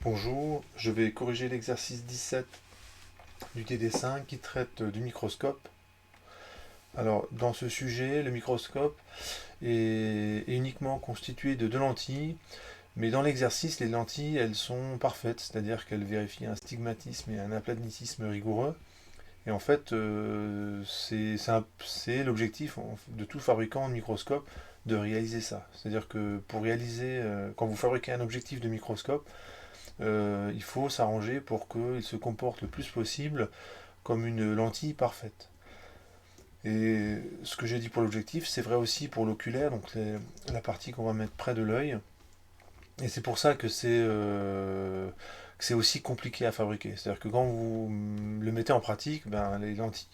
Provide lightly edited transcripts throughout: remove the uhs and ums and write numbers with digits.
Bonjour, je vais corriger l'exercice 17 du TD5 qui traite du microscope. Alors, dans ce sujet, le microscope est uniquement constitué de deux lentilles, mais dans l'exercice, les lentilles, elles sont parfaites, c'est-à-dire qu'elles vérifient un stigmatisme et un aplanatisme rigoureux. Et en fait, c'est l'objectif de tout fabricant de microscope de réaliser ça. C'est-à-dire que pour réaliser, quand vous fabriquez un objectif de microscope, il faut s'arranger pour qu'il se comporte le plus possible comme une lentille parfaite. Et ce que j'ai dit pour l'objectif, c'est vrai aussi pour l'oculaire, donc la partie qu'on va mettre près de l'œil. Et c'est pour ça que c'est aussi compliqué à fabriquer. C'est-à-dire que quand vous le mettez en pratique, ben, les lentilles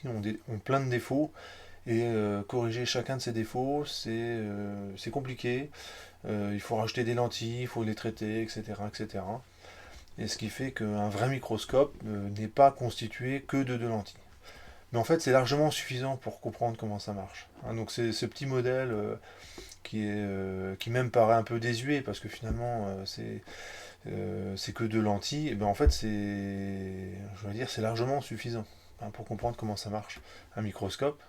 ont plein de défauts. Et corriger chacun de ces défauts, c'est compliqué. Il faut racheter des lentilles, il faut les traiter, etc., etc. Et ce qui fait qu'un vrai microscope n'est pas constitué que de deux lentilles. Mais en fait, c'est largement suffisant pour comprendre comment ça marche. Hein, donc c'est ce petit modèle qui même paraît un peu désuet, parce que finalement, c'est que deux lentilles. Et ben en fait, je veux dire, c'est largement suffisant, hein, pour comprendre comment ça marche, un microscope.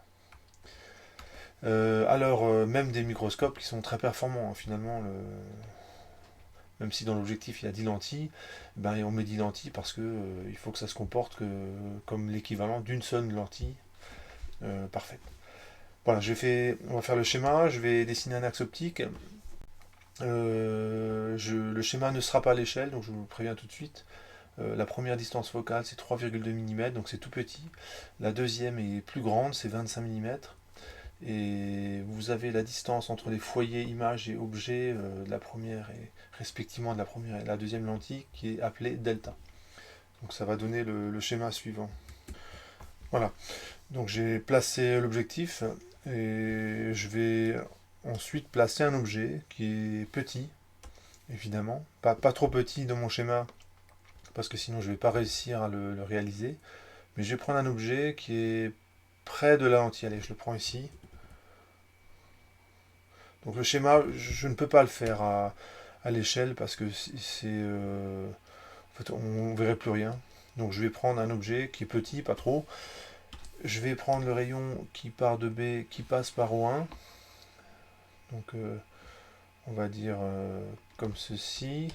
Même des microscopes qui sont très performants, hein, finalement, même si dans l'objectif il y a 10 lentilles, ben, on met 10 lentilles parce que il faut que ça se comporte comme l'équivalent d'une seule lentille parfaite. Voilà, on va faire le schéma, je vais dessiner un axe optique. Le schéma ne sera pas à l'échelle, donc je vous préviens tout de suite. La première distance focale c'est 3,2 mm, donc c'est tout petit. La deuxième est plus grande, c'est 25 mm. Et vous avez la distance entre les foyers images et objets de la première et respectivement de la première et la deuxième lentille qui est appelée delta. Donc ça va donner le schéma suivant. Voilà. Donc j'ai placé l'objectif et je vais ensuite placer un objet qui est petit, évidemment. Pas trop petit dans mon schéma parce que sinon je ne vais pas réussir à le réaliser. Mais je vais prendre un objet qui est près de la lentille. Allez, je le prends ici. Donc le schéma, je ne peux pas le faire à l'échelle parce que en fait, on ne verrait plus rien. Donc je vais prendre un objet qui est petit, pas trop. Je vais prendre le rayon qui part de B, qui passe par O1. Donc on va dire comme ceci.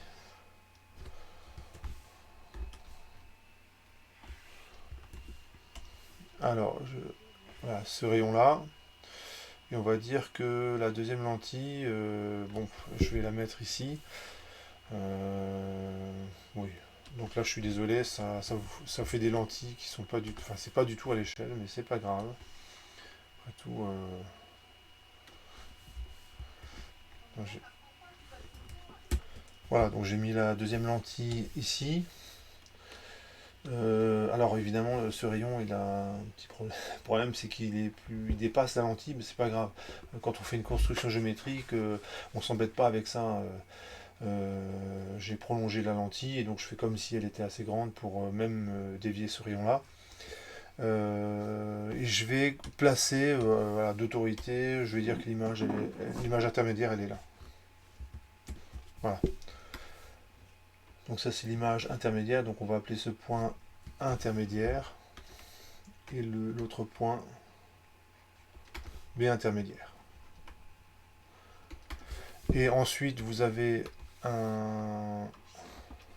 Alors, voilà, ce rayon-là. Et on va dire que la deuxième lentille, bon, je vais la mettre ici. Oui. Donc là, je suis désolé, ça fait des lentilles qui sont pas du tout. Enfin, c'est pas du tout à l'échelle, mais c'est pas grave. Après tout. Donc voilà, donc j'ai mis la deuxième lentille ici. Alors évidemment, ce rayon, il a un petit problème. Le problème, c'est il dépasse la lentille, mais c'est pas grave. Quand on fait une construction géométrique, on s'embête pas avec ça. J'ai prolongé la lentille et donc je fais comme si elle était assez grande pour même dévier ce rayon-là. Et je vais placer voilà, d'autorité, je vais dire que l'image intermédiaire, elle est là. Voilà. Donc ça c'est l'image intermédiaire, donc on va appeler ce point intermédiaire et l'autre point B intermédiaire. Et ensuite vous avez un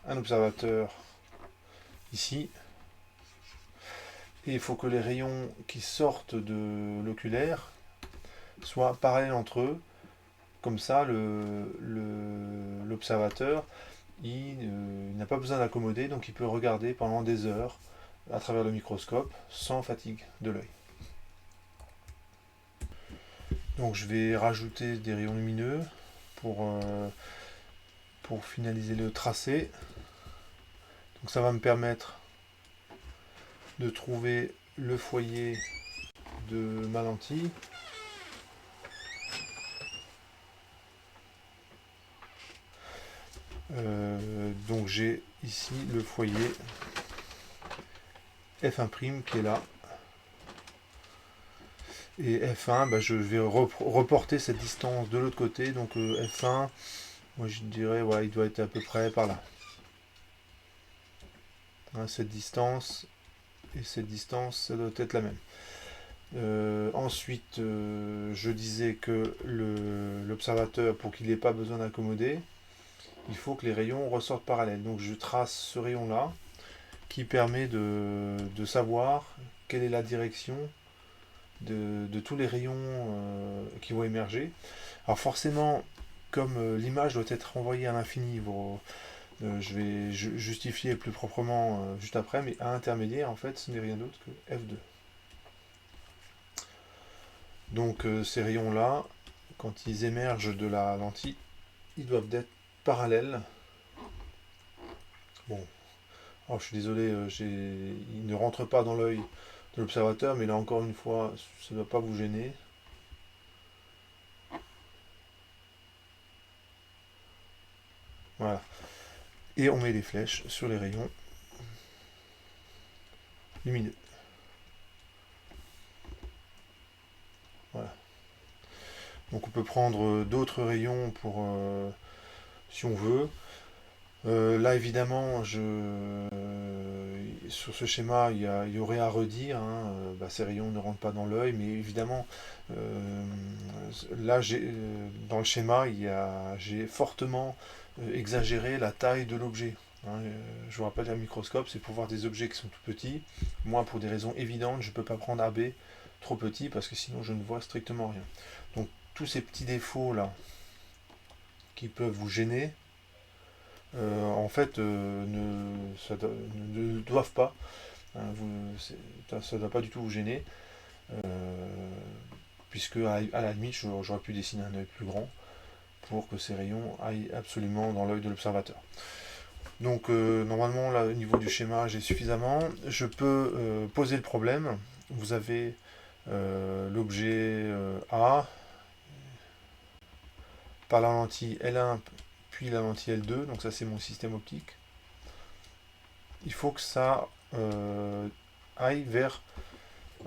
observateur ici. Et il faut que les rayons qui sortent de l'oculaire soient parallèles entre eux. Comme ça, l'observateur, il n'a pas besoin d'accommoder, donc il peut regarder pendant des heures à travers le microscope sans fatigue de l'œil. Donc je vais rajouter des rayons lumineux pour finaliser le tracé. Donc ça va me permettre de trouver le foyer de ma lentille. Donc j'ai ici le foyer F1' qui est là. Et F1, bah, je vais reporter cette distance de l'autre côté. Donc F1, moi je dirais, ouais, il doit être à peu près par là. hein, cette distance et cette distance, ça doit être la même. Ensuite, je disais que l'observateur, pour qu'il n'ait pas besoin d'accommoder, il faut que les rayons ressortent parallèles. Donc je trace ce rayon-là qui permet de savoir quelle est la direction de tous les rayons qui vont émerger. Alors forcément, comme l'image doit être renvoyée à l'infini, je vais justifier plus proprement juste après, mais à intermédiaire, en fait, ce n'est rien d'autre que F2. Donc ces rayons-là, quand ils émergent de la lentille, ils doivent être parallèles. Bon, alors, je suis désolé, ils ne rentrent pas dans l'œil de l'observateur, mais là encore une fois, ça ne doit pas vous gêner. Voilà. Et on met les flèches sur les rayons lumineux. Voilà. Donc on peut prendre d'autres rayons pour si on veut. Là évidemment, sur ce schéma, il y aurait à redire, hein, ces rayons ne rentrent pas dans l'œil, mais évidemment, là dans le schéma, j'ai fortement exagéré la taille de l'objet. Hein. Je vous rappelle, un microscope, c'est pour voir des objets qui sont tout petits. Moi, pour des raisons évidentes, je ne peux pas prendre AB trop petit parce que sinon je ne vois strictement rien. Donc tous ces petits défauts là qui peuvent vous gêner, en fait, ne doivent pas. Hein, ça ne doit pas du tout vous gêner, puisque à la limite, j'aurais pu dessiner un œil plus grand pour que ces rayons aillent absolument dans l'œil de l'observateur. Donc normalement, là, au niveau du schéma, j'ai suffisamment. Je peux poser le problème. Vous avez l'objet A par la lentille L1 puis la lentille L2, donc ça c'est mon système optique. Il faut que ça aille vers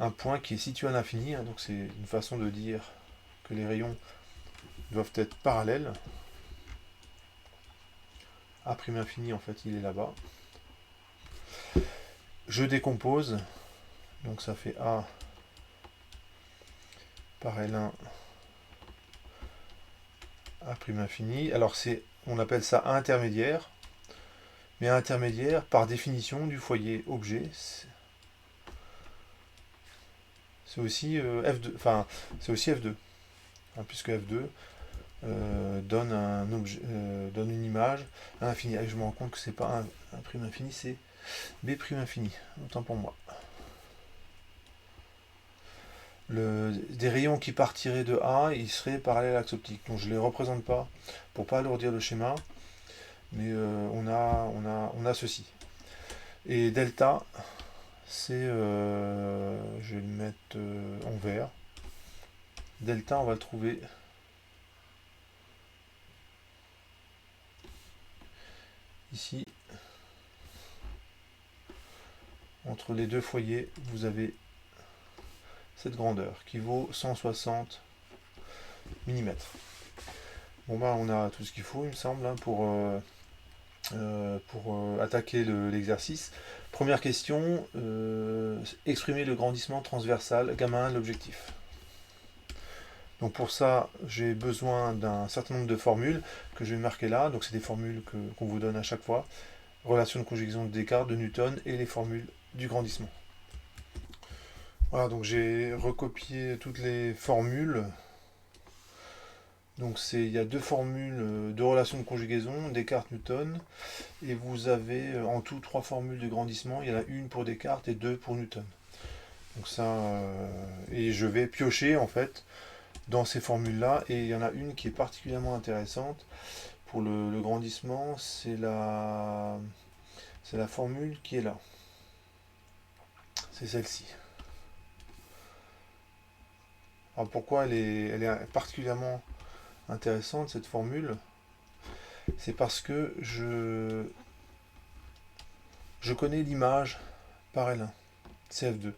un point qui est situé à l'infini, hein, donc c'est une façon de dire que les rayons doivent être parallèles. A' infini, en fait, il est là-bas. Je décompose, donc ça fait A par L1 A' infini. Alors on appelle ça intermédiaire, mais intermédiaire par définition du foyer objet, c'est aussi F2, enfin c'est aussi F2, hein, puisque F2 donne un objet, donne une image à l'infini. Et je me rends compte que c'est pas un prime infini, c'est B' infini, autant pour moi. Des rayons qui partiraient de A, ils seraient parallèles à l'axe optique. Donc je ne les représente pas pour pas alourdir le schéma, mais on a ceci. Et delta, c'est, je vais le mettre en vert. Delta, on va le trouver ici. Entre les deux foyers, vous avez cette grandeur qui vaut 160 mm. Bon bah on a tout ce qu'il faut, il me semble, hein, pour attaquer l'exercice. Première question, exprimer le grandissement transversal gamma 1 de l'objectif. Donc pour ça, j'ai besoin d'un certain nombre de formules que je vais marquer là. Donc c'est des formules qu'on vous donne à chaque fois. Relation de conjugaison de Descartes, de Newton et les formules du grandissement. Voilà, donc j'ai recopié toutes les formules. Donc il y a deux formules de relation de conjugaison, Descartes, Newton, et vous avez en tout trois formules de grandissement. Il y en a une pour Descartes et deux pour Newton. Donc ça, et je vais piocher en fait dans ces formules-là, et il y en a une qui est particulièrement intéressante pour le grandissement, c'est la formule qui est là. C'est celle-ci. Alors pourquoi elle est particulièrement intéressante cette formule? C'est parce que je connais l'image par L1, c'est F2.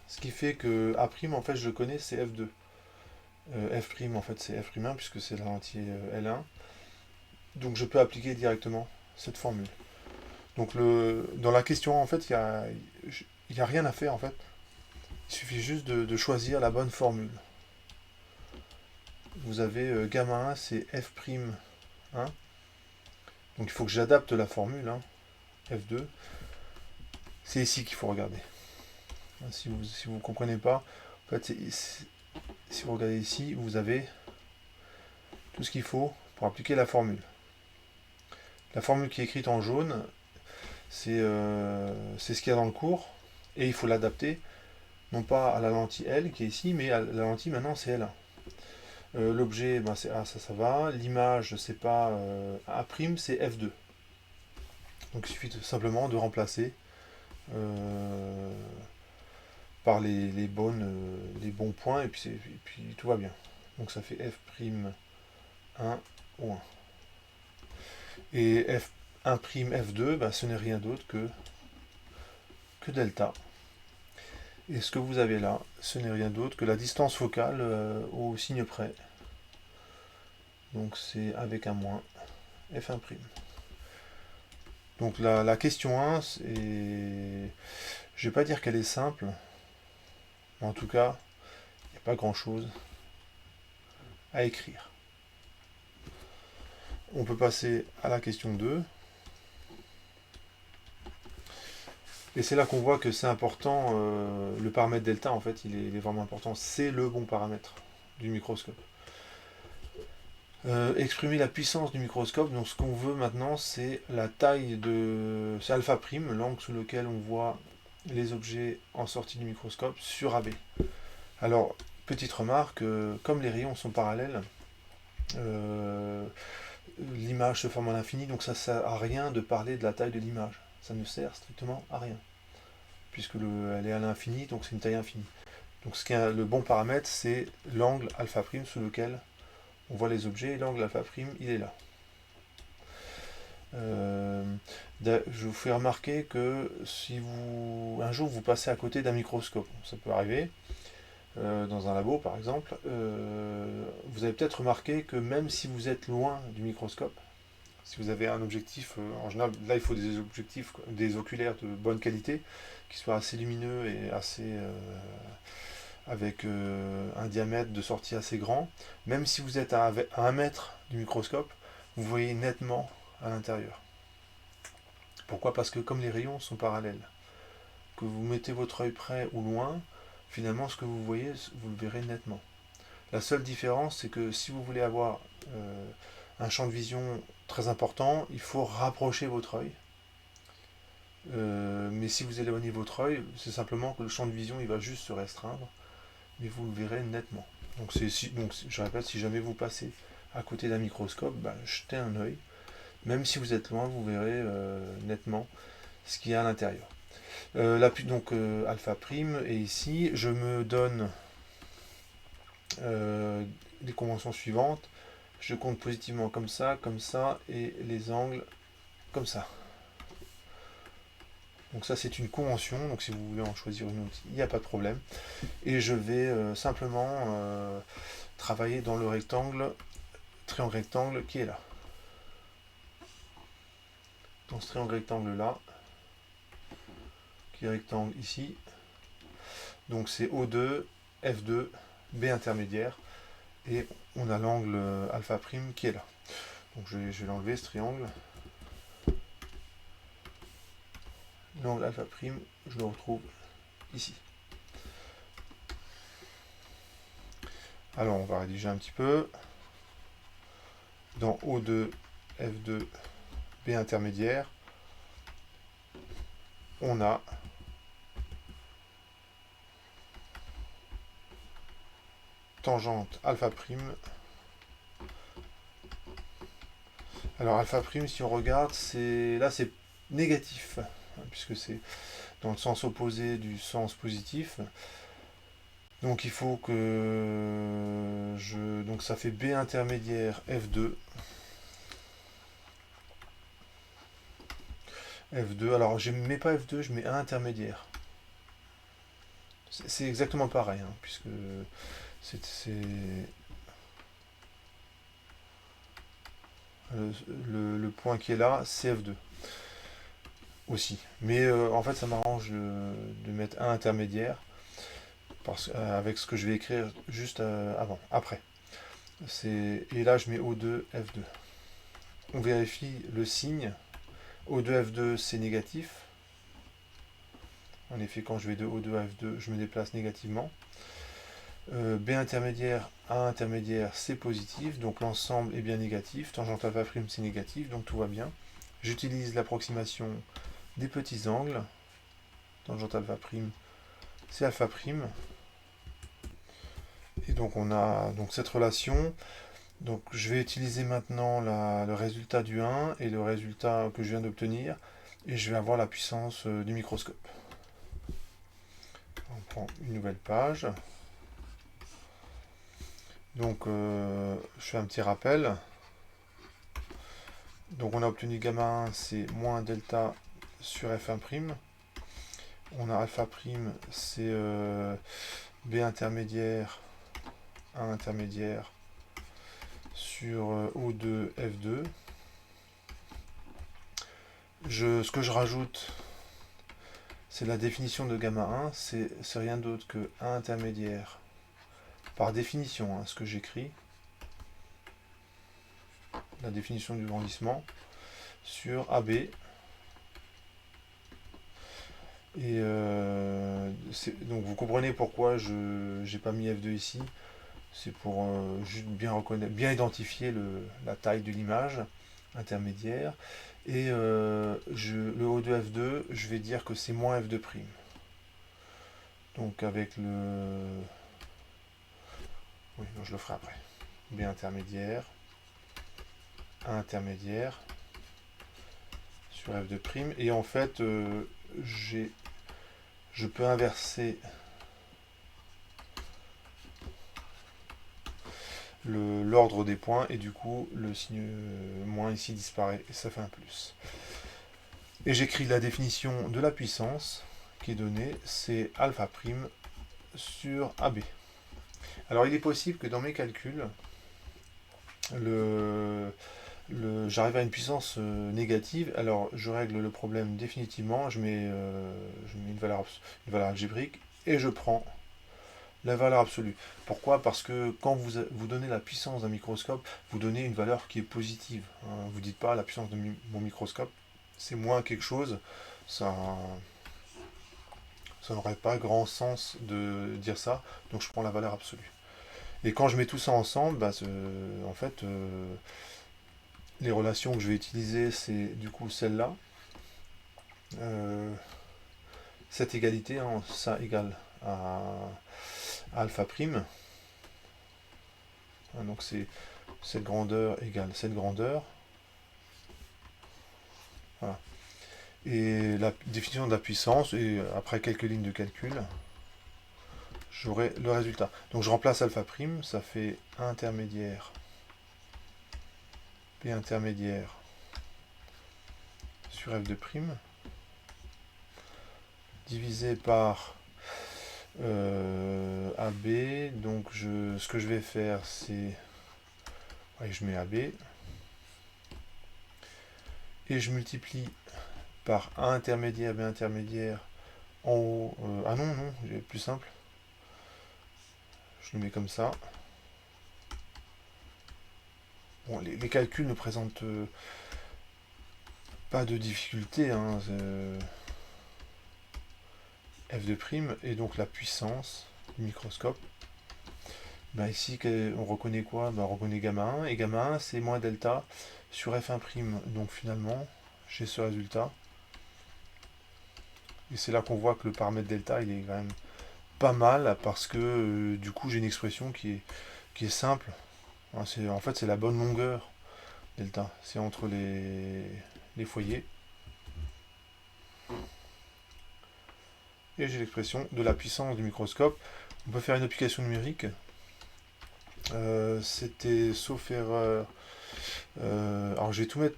Ce qui fait que A' en fait je le connais, c'est F2. F' en fait c'est F'1 puisque c'est la lentille L1. Donc je peux appliquer directement cette formule. Donc dans la question, en fait, il y a rien à faire, en fait. Il suffit juste de choisir la bonne formule. Vous avez gamma 1, c'est f'1. Donc il faut que j'adapte la formule, hein, f2. C'est ici qu'il faut regarder. Si vous ne comprenez pas, en fait, si vous regardez ici, vous avez tout ce qu'il faut pour appliquer la formule. La formule qui est écrite en jaune, c'est ce qu'il y a dans le cours, et il faut l'adapter, non pas à la lentille L qui est ici, mais à la lentille maintenant c'est L1. L'objet, ben, c'est A, ça va. L'image, c'est pas A', c'est F2. Donc il suffit simplement de remplacer par les bons points, et puis tout va bien. Donc ça fait F'1 ou 1. Et F1', F2, ben, ce n'est rien d'autre que delta. Et ce que vous avez là, ce n'est rien d'autre que la distance focale au signe près. Donc c'est avec un moins F1'. Donc la question 1, je ne vais pas dire qu'elle est simple, mais en tout cas, il n'y a pas grand-chose à écrire. On peut passer à la question 2. Et c'est là qu'on voit que c'est important, le paramètre delta, en fait, il est vraiment important. C'est le bon paramètre du microscope. Exprimer la puissance du microscope, donc ce qu'on veut maintenant, c'est la taille de... C'est alpha prime, l'angle sous lequel on voit les objets en sortie du microscope, sur AB. Alors, petite remarque, comme les rayons sont parallèles, l'image se forme à l'infini, donc ça ne sert à rien de parler de la taille de l'image. Ça ne sert strictement à rien, puisque elle est à l'infini, donc c'est une taille infinie. Donc le bon paramètre, c'est l'angle alpha prime sous lequel on voit les objets, et l'angle alpha prime, il est là. Je vous fais remarquer que si un jour vous passez à côté d'un microscope, ça peut arriver, dans un labo par exemple, vous avez peut-être remarqué que même si vous êtes loin du microscope, si vous avez un objectif, en général, là il faut des objectifs, des oculaires de bonne qualité, qui soient assez lumineux et assez avec un diamètre de sortie assez grand, même si vous êtes à 1 mètre du microscope, vous voyez nettement à l'intérieur. Pourquoi? Parce que comme les rayons sont parallèles, que vous mettez votre œil près ou loin, finalement ce que vous voyez, vous le verrez nettement. La seule différence, c'est que si vous voulez avoir un champ de vision très important, il faut rapprocher votre œil. Mais si vous éloignez votre œil, c'est simplement que le champ de vision il va juste se restreindre, mais vous le verrez nettement. Donc, je répète, si jamais vous passez à côté d'un microscope, ben, jetez un œil. Même si vous êtes loin, vous verrez nettement ce qu'il y a à l'intérieur. Donc alpha prime, et ici, je me donne les conventions suivantes. Je compte positivement comme ça, et les angles comme ça. Donc ça c'est une convention, donc si vous voulez en choisir une autre, il n'y a pas de problème. Et je vais simplement travailler dans le triangle rectangle qui est là. Dans ce triangle rectangle là, qui est rectangle ici, donc c'est O2, F2, B intermédiaire, et on a l'angle alpha prime qui est là. Donc je vais l'enlever ce triangle. L'angle alpha prime, je le retrouve ici. Alors on va rédiger un petit peu. Dans O2, F2, B intermédiaire, on a tangente alpha prime. Alors alpha prime, si on regarde, là c'est négatif, puisque c'est dans le sens opposé du sens positif. Donc il faut que donc ça fait B intermédiaire F2. F2, alors je ne mets pas F2, je mets A intermédiaire. C'est exactement pareil, hein, puisque le point qui est là, c'est F2. aussi. Mais en fait, ça m'arrange de mettre un intermédiaire avec ce que je vais écrire juste après. Et là, je mets O2, F2. On vérifie le signe. O2, F2, c'est négatif. En effet, quand je vais de O2 à F2, je me déplace négativement. B intermédiaire, A intermédiaire, c'est positif, donc l'ensemble est bien négatif. Tangente alpha prime, c'est négatif, donc tout va bien. J'utilise l'approximation des petits angles. Tangente alpha prime, c'est alpha prime. Et donc on a donc cette relation. Donc je vais utiliser maintenant le résultat du 1 et le résultat que je viens d'obtenir. Et je vais avoir la puissance du microscope. On prend une nouvelle page. Donc je fais un petit rappel. Donc on a obtenu gamma 1, c'est moins delta sur F1'. On a alpha prime, c'est B intermédiaire, A intermédiaire sur O2, F2. Ce que je rajoute, c'est la définition de gamma 1, c'est rien d'autre que A intermédiaire, par définition, hein, ce que j'écris, la définition du grandissement, sur AB. Et donc vous comprenez pourquoi je n'ai pas mis F2 ici. C'est pour juste bien reconnaître, bien identifier la taille de l'image intermédiaire. Et le O2 F2, je vais dire que c'est moins F2'. Donc avec le... Oui, non, je le ferai après. B intermédiaire, A intermédiaire sur F2'. Et en fait, je peux inverser l'ordre des points et du coup le signe moins ici disparaît et ça fait un plus. Et j'écris la définition de la puissance qui est donnée, c'est alpha prime sur AB. Alors il est possible que dans mes calculs, j'arrive à une puissance négative, alors je règle le problème définitivement, je mets une valeur algébrique et je prends la valeur absolue. Pourquoi? Parce que quand vous donnez la puissance d'un microscope, vous donnez une valeur qui est positive. Hein. Vous ne dites pas la puissance de mon microscope, c'est moins quelque chose. Ça n'aurait pas grand sens de dire ça. Donc je prends la valeur absolue. Et quand je mets tout ça ensemble, bah, en fait, les relations que je vais utiliser, c'est du coup celle-là. Cette égalité, hein, ça égale à alpha prime. Donc c'est cette grandeur égale cette grandeur. Voilà. Et la définition de la puissance, et après quelques lignes de calcul, j'aurai le résultat. Donc je remplace alpha prime, ça fait A intermédiaire, P intermédiaire sur F de prime, divisé par AB. Donc ce que je vais faire, c'est... Ouais, je mets AB. Et je multiplie par A intermédiaire, B intermédiaire en haut. Ah non, non, j'ai plus simple. Je le mets comme ça. Bon, les calculs ne présentent pas de difficulté. Hein, F de prime et donc la puissance du microscope. Ben ici, on reconnaît quoi? Ben on reconnaît gamma 1. Et gamma 1, c'est moins delta sur F1'. Donc finalement, j'ai ce résultat. Et c'est là qu'on voit que le paramètre delta, il est quand même pas mal parce que du coup, j'ai une expression qui est simple. Hein, en fait, c'est la bonne longueur delta. C'est entre les foyers. Et j'ai l'expression de la puissance du microscope. On peut faire une application numérique. C'était sauf erreur. Alors je vais tout mettre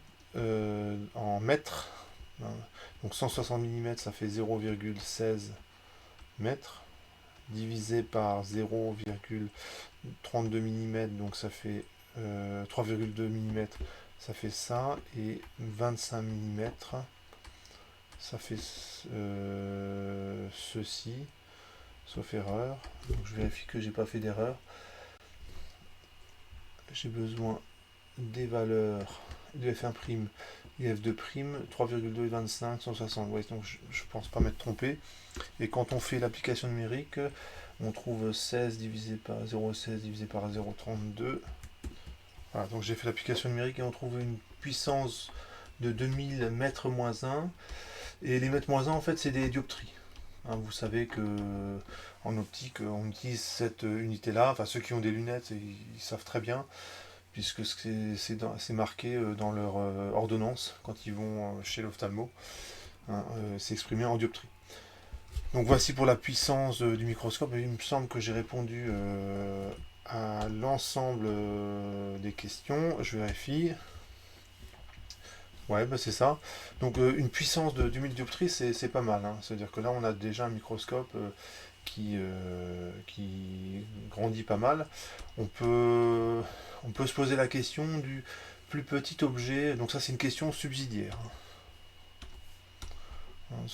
en mètres. Donc 160 mm, ça fait 0,16 mètres. Divisé par 0,32 mm, donc ça fait 3,2 mm, ça fait ça. Et 25 mm, ça fait ceci, sauf erreur. Donc je vérifie que j'ai pas fait d'erreur. J'ai besoin des valeurs de F1' et F2', 3,2 et 25, 160. Ouais, donc je pense pas m'être trompé. Et quand on fait l'application numérique, on trouve 16 divisé par 0,16 divisé par 0,32. Voilà, donc j'ai fait l'application numérique et on trouve une puissance de 2000 mètres moins 1. Et les mètres moins 1, en fait, c'est des dioptries. Hein, vous savez que en optique, on utilise cette unité-là. Enfin, ceux qui ont des lunettes, ils savent très bien, puisque c'est marqué dans leur ordonnance quand ils vont chez l'ophtalmo. Hein, c'est exprimé en dioptrie. Donc voici pour la puissance du microscope. Il me semble que j'ai répondu à l'ensemble des questions. Je vérifie. Ouais, bah c'est ça. Donc une puissance de 2000 dioptries, c'est pas mal. Hein. C'est-à-dire que là, on a déjà un microscope qui grandit pas mal. On peut, on peut se poser la question du plus petit objet. Donc ça, c'est une question subsidiaire. Hein,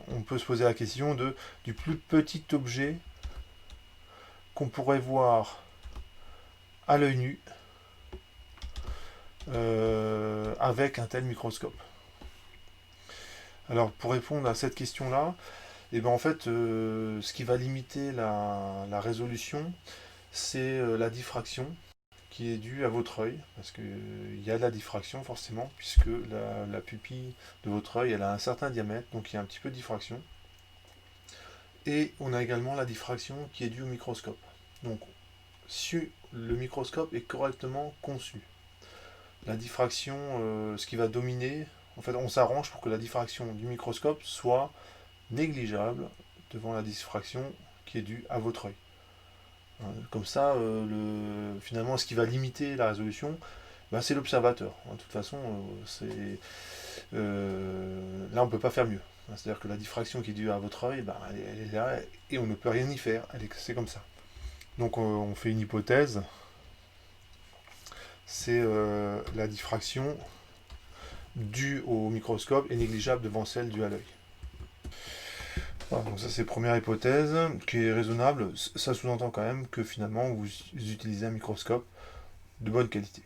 on peut se poser la question du plus petit objet qu'on pourrait voir à l'œil nu avec un tel microscope. Alors pour répondre à cette question-là, et ben en fait, ce qui va limiter la résolution, c'est la diffraction qui est due à votre œil, parce qu'il y a de la diffraction forcément, puisque la pupille de votre œil, elle a un certain diamètre, donc il y a un petit peu de diffraction. Et on a également la diffraction qui est due au microscope. Donc si le microscope est correctement conçu, la diffraction, ce qui va dominer, en fait on s'arrange pour que la diffraction du microscope soit négligeable devant la diffraction qui est due à votre œil. Comme ça, finalement, ce qui va limiter la résolution, ben, c'est l'observateur. De toute façon, là, on ne peut pas faire mieux. C'est-à-dire que la diffraction qui est due à votre œil, ben, elle est là et on ne peut rien y faire. C'est comme ça. Donc, on fait une hypothèse. C'est la diffraction due au microscope est négligeable devant celle due à l'œil. Voilà, donc ça c'est la première hypothèse qui est raisonnable. Ça sous-entend quand même que finalement vous utilisez un microscope de bonne qualité.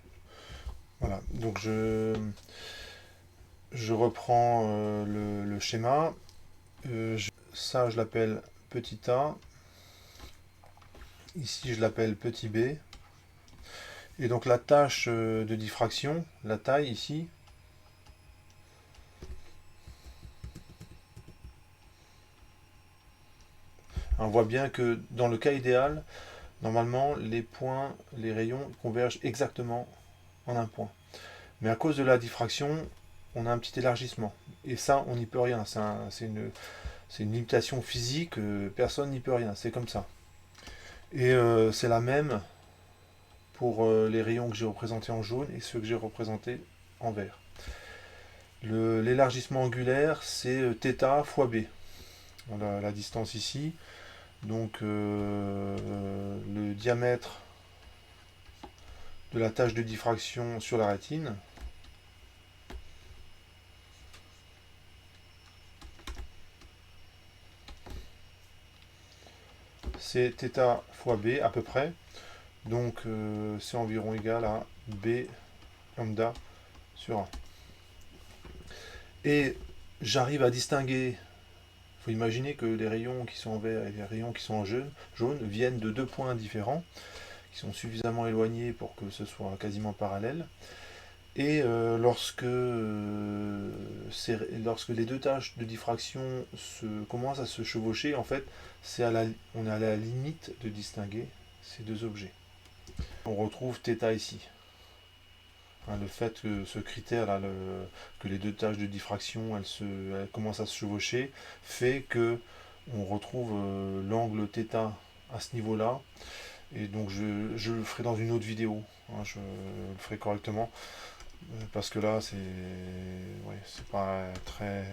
Voilà, donc je reprends le schéma. Ça je l'appelle petit a. Ici je l'appelle petit b. Et donc la tâche de diffraction, la taille ici, on voit bien que dans le cas idéal, normalement les points, les rayons convergent exactement en un point. Mais à cause de la diffraction, on a un petit élargissement. Et ça, on n'y peut rien. C'est une limitation physique, personne n'y peut rien. C'est comme ça. Et c'est la même pour les rayons que j'ai représentés en jaune et ceux que j'ai représentés en vert. L'élargissement angulaire, c'est θ fois b. On a la distance ici. Donc le diamètre de la tâche de diffraction sur la rétine. C'est θ fois b à peu près. Donc c'est environ égal à b lambda sur 1. Et j'arrive à distinguer, il faut imaginer que les rayons qui sont en vert et les rayons qui sont en jaune viennent de deux points différents, qui sont suffisamment éloignés pour que ce soit quasiment parallèle. Et lorsque les deux tâches de diffraction commencent à se chevaucher, en fait, on est à la limite de distinguer ces deux objets. On retrouve θ ici. Hein, le fait que ce critère-là, que les deux tâches de diffraction elles commencent à se chevaucher, fait que on retrouve l'angle θ à ce niveau-là. Et donc je le ferai dans une autre vidéo. Hein, je le ferai correctement. Parce que là, c'est pas très,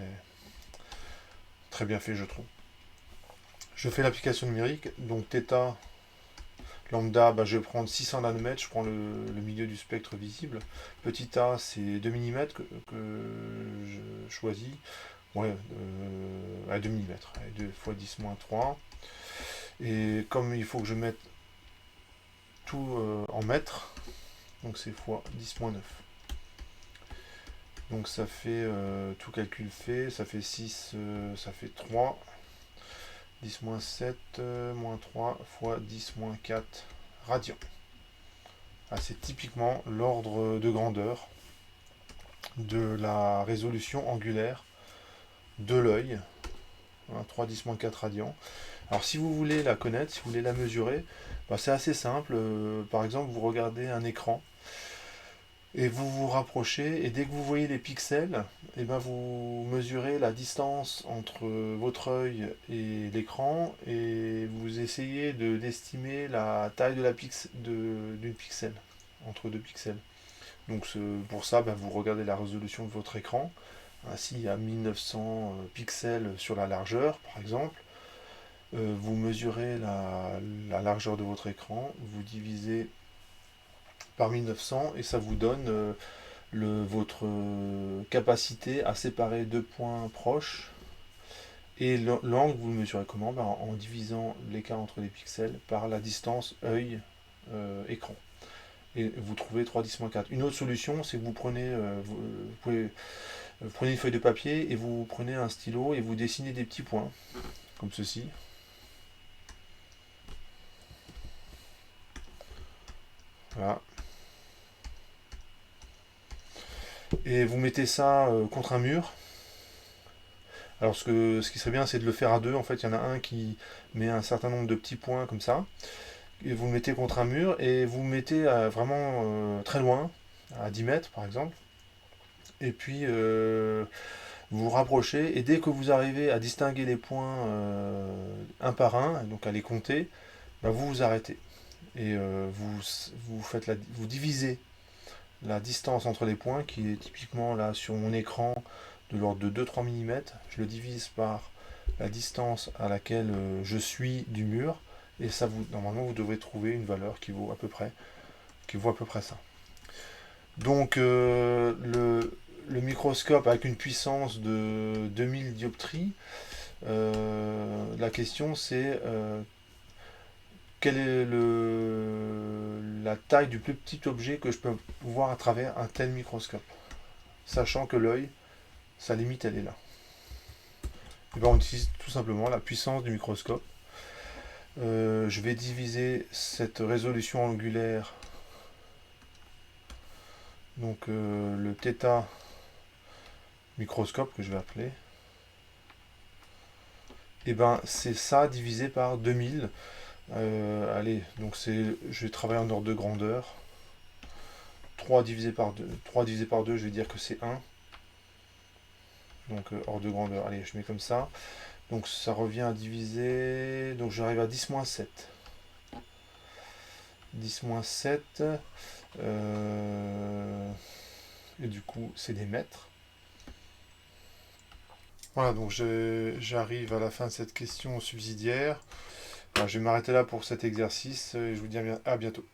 très bien fait, je trouve. Je fais l'application numérique. Donc θ lambda, bah, je vais prendre 600 nanomètres, je prends le milieu du spectre visible. Petit a, c'est 2 mm que je choisis. ouais, à 2 mm, 2 fois 10 moins 3. Et comme il faut que je mette tout en mètres, donc c'est fois 10 moins 9. Donc ça fait, tout calcul fait, ça fait 6, ça fait 3. 10 moins 7, moins 3 fois 10 moins 4 radians. Ah, c'est typiquement l'ordre de grandeur de la résolution angulaire de l'œil. 3 10 moins 4 radians. Alors si vous voulez la connaître, si vous voulez la mesurer, bah, c'est assez simple. Par exemple, vous regardez un écran et vous vous rapprochez, et dès que vous voyez les pixels, et ben vous mesurez la distance entre votre œil et l'écran, et vous essayez d'estimer la taille d'une pixel, entre deux pixels. Donc pour ça, ben, vous regardez la résolution de votre écran. Ainsi, il y a 1900 pixels sur la largeur, par exemple. Vous mesurez la largeur de votre écran, vous divisez par 1900 et ça vous donne votre capacité à séparer deux points proches. Et l'angle, vous le mesurez comment? Ben, en divisant l'écart entre les pixels par la distance œil-écran. Et vous trouvez 3 10 4. Une autre solution, c'est que vous prenez, prenez une feuille de papier et vous prenez un stylo et vous dessinez des petits points, comme ceci. Voilà. Et vous mettez ça contre un mur. Alors ce qui serait bien, c'est de le faire à deux. En fait, il y en a un qui met un certain nombre de petits points comme ça. Et vous le mettez contre un mur et vous le mettez vraiment très loin, à 10 mètres par exemple. Et puis vous vous rapprochez et dès que vous arrivez à distinguer les points un par un, donc à les compter, bah, vous vous arrêtez. Et vous divisez la distance entre les points, qui est typiquement là sur mon écran de l'ordre de 2-3 mm. Je le divise par la distance à laquelle je suis du mur, et ça normalement vous devrez trouver une valeur qui vaut à peu près ça. Donc le microscope avec une puissance de 2000 dioptries, la question c'est quelle est la taille du plus petit objet que je peux voir à travers un tel microscope, sachant que l'œil, sa limite elle est là. Et ben on utilise tout simplement la puissance du microscope. Je vais diviser cette résolution angulaire, donc le θ microscope que je vais appeler, et ben c'est ça divisé par 2000. Allez, donc je vais travailler en ordre de grandeur. 3 divisé par 2, 3 divisé par 2, je vais dire que c'est 1. Donc ordre de grandeur, allez, je mets comme ça. Donc ça revient à diviser, donc j'arrive à 10 moins 7. 10 moins 7, et du coup c'est des mètres. Voilà, donc j'arrive à la fin de cette question subsidiaire. Alors, je vais m'arrêter là pour cet exercice et je vous dis à bientôt.